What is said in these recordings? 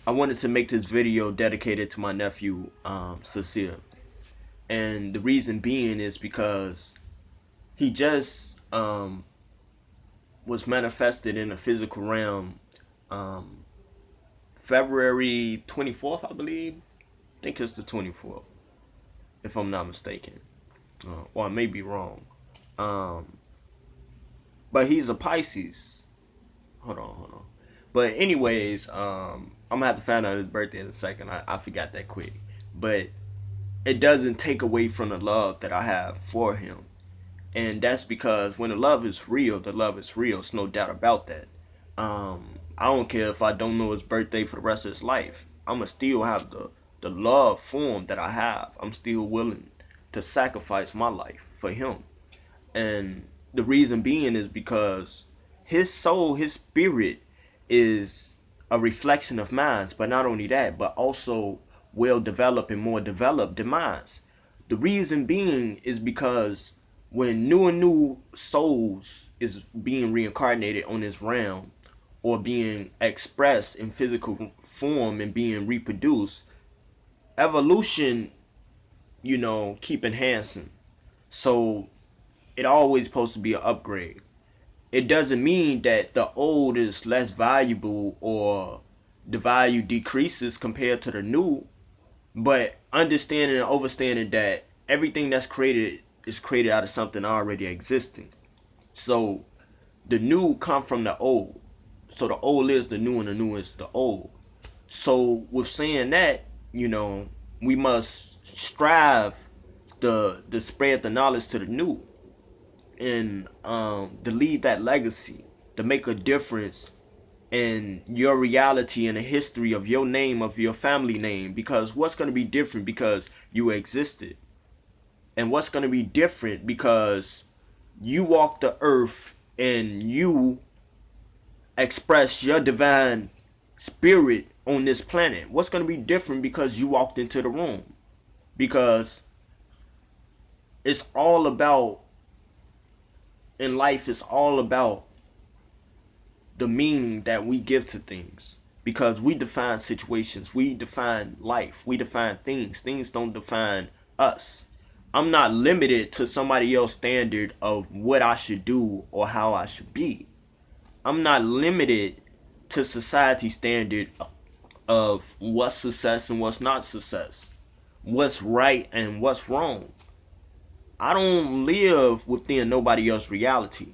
I wanted to make this video dedicated to my nephew, Cecile. And the reason being is because he just was manifested in the physical realm um, February 24th, I believe. I think it's the 24th, if I'm not mistaken. Or I may be wrong. Um, but he's a Pisces. Hold on. But anyways, I'm gonna have to find out his birthday in a second. I forgot that quick. But it doesn't take away from the love that I have for him. And that's because when the love is real, the love is real. It's no doubt about that. I don't care if I don't know his birthday for the rest of his life. I'ma still have the love for him that I have. I'm still willing to sacrifice my life for him. And the reason being is because his soul, his spirit is a reflection of mine. But not only that, but also well developed and more developed than mine. The reason being is because when new and new souls is being reincarnated on this realm or being expressed in physical form and being reproduced, evolution, keep enhancing. So it always supposed to be an upgrade. It doesn't mean that the old is less valuable or the value decreases compared to the new, but understanding and understanding that everything that's created is created out of something already existing. So the new come from the old. So the old is the new and the new is the old. So with saying that, we must strive to spread the knowledge to the new and to leave that legacy, to make a difference in your reality and the history of your name, of your family name. Because what's going to be different because you existed, and what's going to be different because you walk the earth and you express your divine spirit on this planet. What's going to be different because you walked into the room? Because it's all about, in life, it's all about the meaning that we give to things. Because we define situations, we define life, we define things. Things don't define us. I'm not limited to somebody else's standard of what I should do or how I should be. I'm not limited to society's standard of what's success and what's not success, what's right and what's wrong. I don't live within nobody else's reality.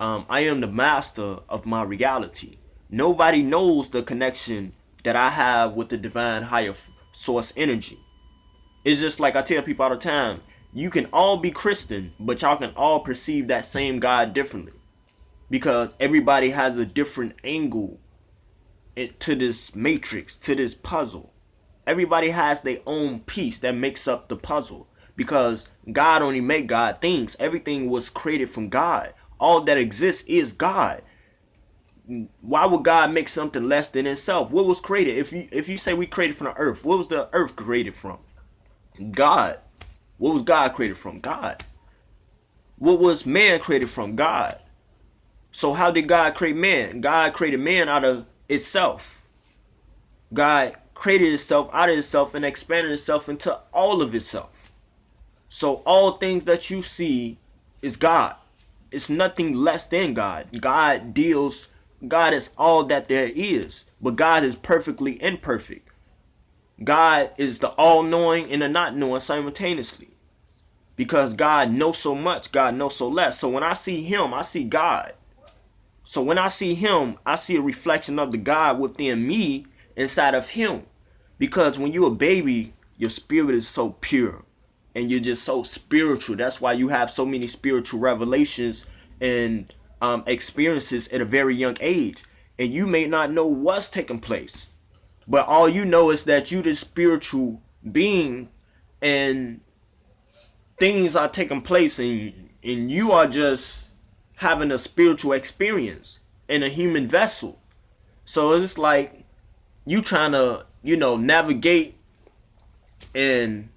I am the master of my reality. Nobody knows the connection that I have with the divine higher source energy. It's just like I tell people all the time, you can all be Christian, but y'all can all perceive that same God differently. Because everybody has a different angle to this matrix, to this puzzle. Everybody has their own piece that makes up the puzzle. Because God only made God things. Everything was created from God. All that exists is God. Why would God make something less than itself? What was created? If you say we created from the earth, what was the earth created from? God. What was God created from? God. What was man created from? God. So how did God create man? God created man out of itself. God created itself out of itself and expanded itself into all of itself. So all things that you see is God. It's nothing less than God. God is all that there is. But God is perfectly imperfect. God is the all-knowing and the not-knowing simultaneously. Because God knows so much, God knows so less. So when I see him, I see God. So when I see him, I see a reflection of the God within me inside of him. Because when you're a baby, your spirit is so pure. And you're just so spiritual. That's why you have so many spiritual revelations and experiences at a very young age. And you may not know what's taking place. But all you know is that you this spiritual being and things are taking place and you are just having a spiritual experience in a human vessel. So it's like you trying to, navigate and